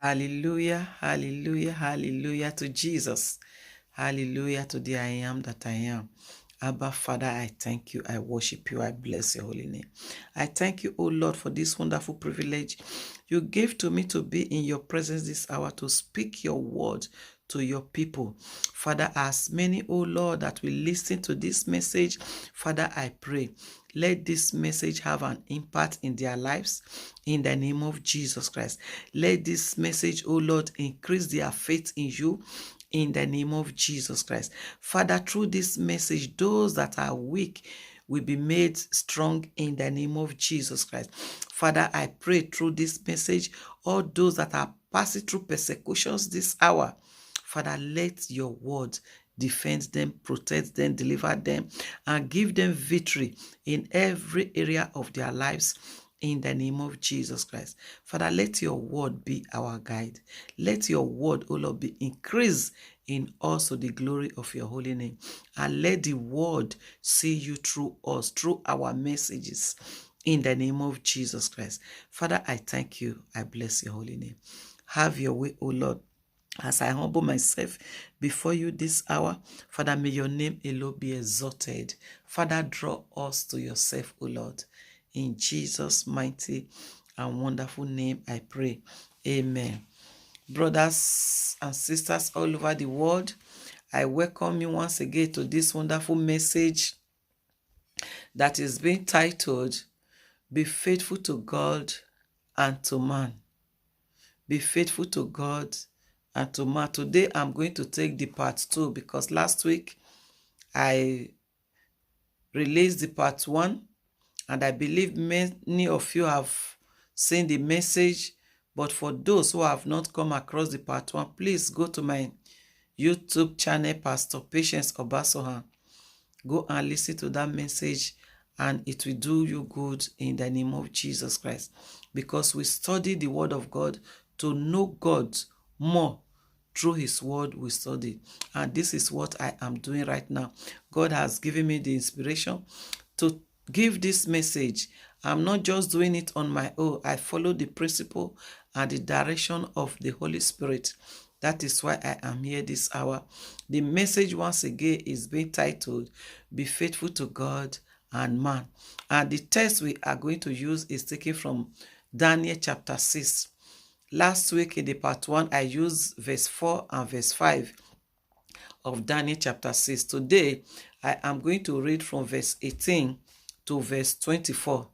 Hallelujah, hallelujah, hallelujah to Jesus. Hallelujah to the I am that I am. Abba, Father, I thank you. I worship you. I bless your holy name. I thank you, O Lord, for this wonderful privilege you gave to me to be in your presence this hour to speak your word to your people. Father, as many, O Lord, that will listen to this message, Father, I pray, let this message have an impact in their lives in the name of Jesus Christ. Let this message, O Lord, increase their faith in you in the name of Jesus Christ. Father, through this message, those that are weak will be made strong in the name of Jesus Christ. Father, I pray through this message, all those that are passing through persecutions this hour, Father, let your word defend them, protect them, deliver them, and give them victory in every area of their lives in the name of Jesus Christ. Father, let your word be our guide. Let your word, O Lord, be increased in also the glory of your holy name. And let the word see you through us, through our messages, in the name of Jesus Christ. Father, I thank you. I bless your holy name. Have your way, O Lord. As I humble myself before you this hour, Father, may your name alone be exalted. Father, draw us to yourself, O Lord. In Jesus' mighty and wonderful name, I pray. Amen. Brothers and sisters all over the world, I welcome you once again to this wonderful message that is being titled, Be Faithful to God and to Man. Be faithful to God and to man. Today, I'm going to take the part 2 because last week I released the part 1 and I believe many of you have seen the message. But for those who have not come across the part 1, please go to my YouTube channel, Pastor Patience Obasohan. Go and listen to that message and it will do you good in the name of Jesus Christ. Because we study the word of God to know God more. Through his word we study. And this is what I am doing right now. God has given me the inspiration to give this message. I'm not just doing it on my own. I follow the principle and the direction of the Holy Spirit. That is why I am here this hour. The message once again is being titled, Be Faithful to God and Man. And the text we are going to use is taken from Daniel chapter 6. Last week in the part 1, I used verse 4 and verse 5 of Daniel chapter 6. Today, I am going to read from verse 18 to verse 24.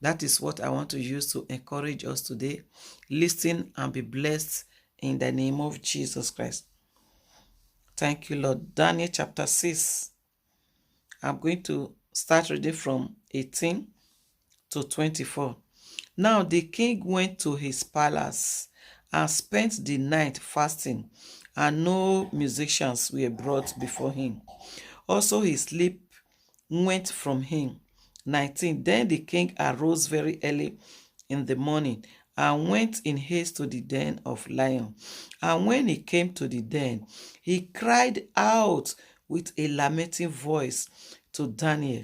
That is what I want to use to encourage us today. Listen and be blessed in the name of Jesus Christ. Thank you, Lord. Daniel chapter 6. I'm going to start reading from 18 to 24. Now the king went to his palace and spent the night fasting, and no musicians were brought before him. Also his sleep went from him. 19. Then the king arose very early in the morning and went in haste to the den of lion. And when he came to the den, he cried out with a lamenting voice to Daniel.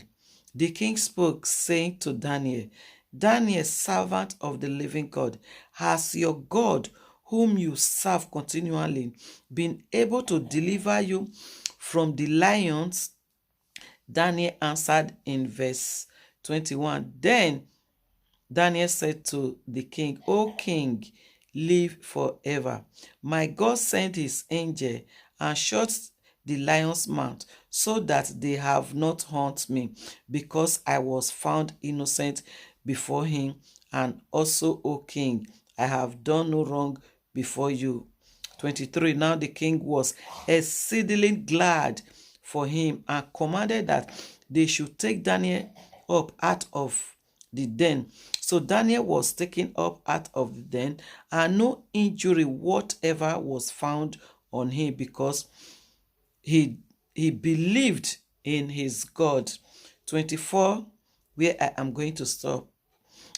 The king spoke, saying to Daniel, Daniel, servant of the living God, has your God, whom you serve continually, been able to deliver you from the lions? Daniel answered in verse 21. Then Daniel said to the king, O king, live forever. My God sent his angel and shut the lion's mouth, so that they have not harmed me, because I was found innocent before him. And also, O king, I have done no wrong before you. 23. Now the king was exceedingly glad for him and commanded that they should take Daniel up out of the den. So Daniel was taken up out of the den, and no injury whatever was found on him, because he believed in his God. 24, where I am going to stop.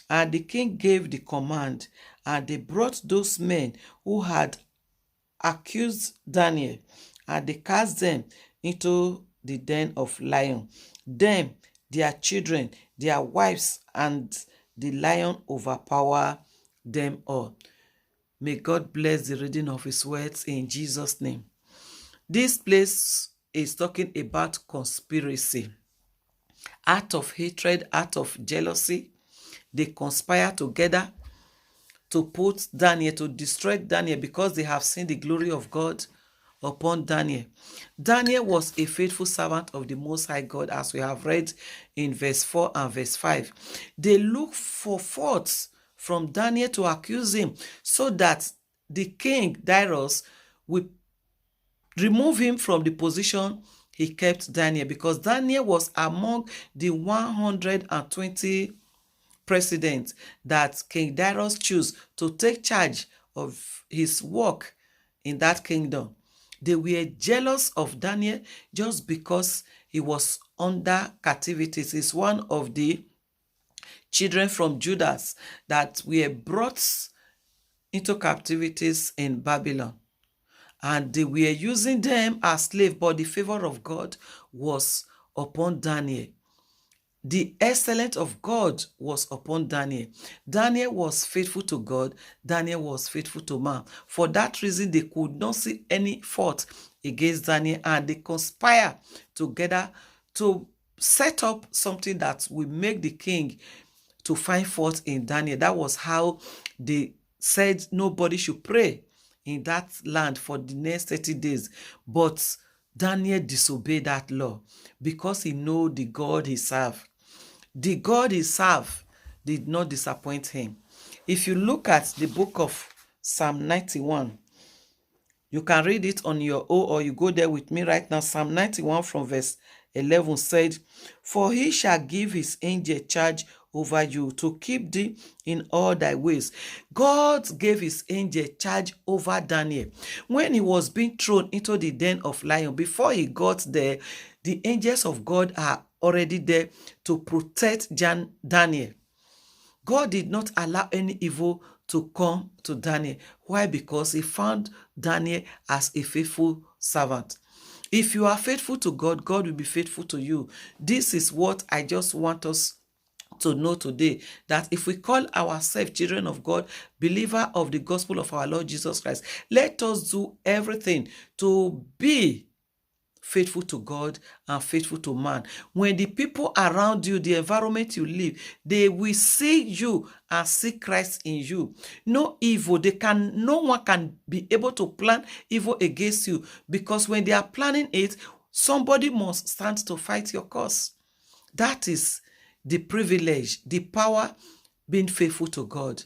And the king gave the command, and they brought those men who had accused Daniel, and they cast them into the den of lion. Them, their children, their wives, and the lion overpower them all. May God bless the reading of his words in Jesus' name. This place is talking about conspiracy. Out of hatred, out of jealousy, they conspire together to put Daniel, to destroy Daniel, because they have seen the glory of God upon Daniel. Daniel was a faithful servant of the Most High God, as we have read in verse 4 and verse 5. They look for faults from Daniel to accuse him, so that the king, Darius, will remove him from the position he kept Daniel, because Daniel was among the 120 presidents that King Darius chose to take charge of his work in that kingdom. They were jealous of Daniel just because he was under captivity. He's one of the children from Judah that were brought into captivities in Babylon. And they were using them as slaves, but the favor of God was upon Daniel. The excellence of God was upon Daniel. Daniel was faithful to God. Daniel was faithful to man. For that reason, they could not see any fault against Daniel, and they conspire together to set up something that will make the king to find fault in Daniel. That was how they said nobody should pray in that land for the next 30 days. But Daniel disobeyed that law because he knew the God he served. The God he served did not disappoint him. If you look at the book of Psalm 91, you can read it on your own, or you go there with me right now. Psalm 91 from verse 11 said, "For he shall give his angel charge over you to keep thee in all thy ways." God gave his angel charge over Daniel. When he was being thrown into the den of lion, before he got there, the angels of God are already there to protect Daniel. God did not allow any evil to come to Daniel. Why? Because he found Daniel as a faithful servant. If you are faithful to God, God will be faithful to you. This is what I just want us to know today, that if we call ourselves children of God, believer of the gospel of our Lord Jesus Christ, let us do everything to be faithful to God and faithful to man. When the people around you, the environment you live, they will see you and see Christ in you. No evil, no one can be able to plan evil against you, because when they are planning it, somebody must stand to fight your cause. That is the privilege, the power, being faithful to God.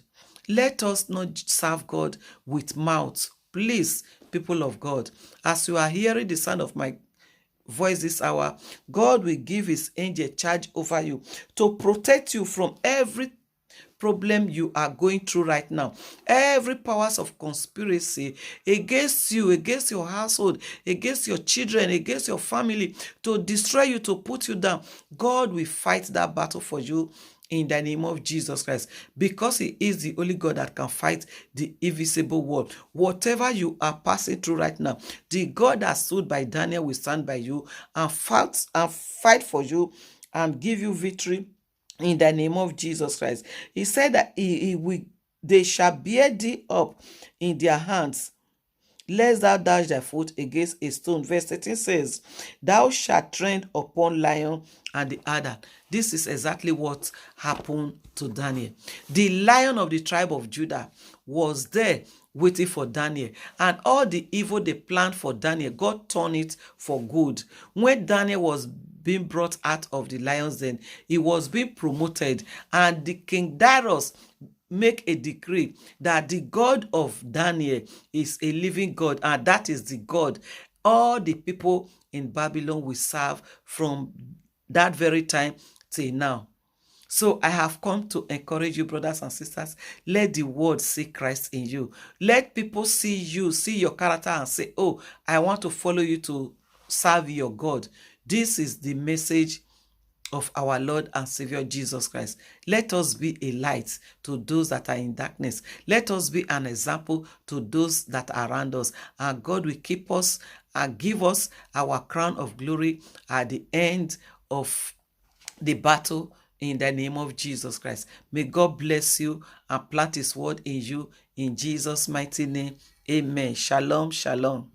Let us not serve God with mouth. Please, people of God, as you are hearing the sound of my voice this hour, God will give his angel charge over you to protect you from every problem you are going through right now. Every powers of conspiracy against you, against your household, against your children, against your family, to destroy you, to put you down, God will fight that battle for you in the name of Jesus Christ, because he is the only God that can fight the invisible world. Whatever you are passing through right now, the God that stood by Daniel will stand by you and fight for you and give you victory in the name of Jesus Christ. He said that they shall bear thee up in their hands, lest thou dash thy foot against a stone. Verse 13 says, "Thou shalt tread upon lion and the adder." This is exactly what happened to Daniel. The Lion of the tribe of Judah was there waiting for Daniel, and all the evil they planned for Daniel, God turned it for good. When Daniel was being brought out of the lion's den, he was being promoted, and the King Darius make a decree that the God of Daniel is a living God, and that is the God all the people in Babylon will serve from that very time till now. So I have come to encourage you, brothers and sisters. Let the world see Christ in you. Let people see you, see your character, and say, "Oh, I want to follow you to serve your God." This is the message of our Lord and Savior Jesus Christ. Let us be a light to those that are in darkness. Let us be an example to those that are around us. And God will keep us and give us our crown of glory at the end of the battle, in the name of Jesus Christ. May God bless you and plant his word in you In Jesus' mighty name, amen. Shalom, shalom.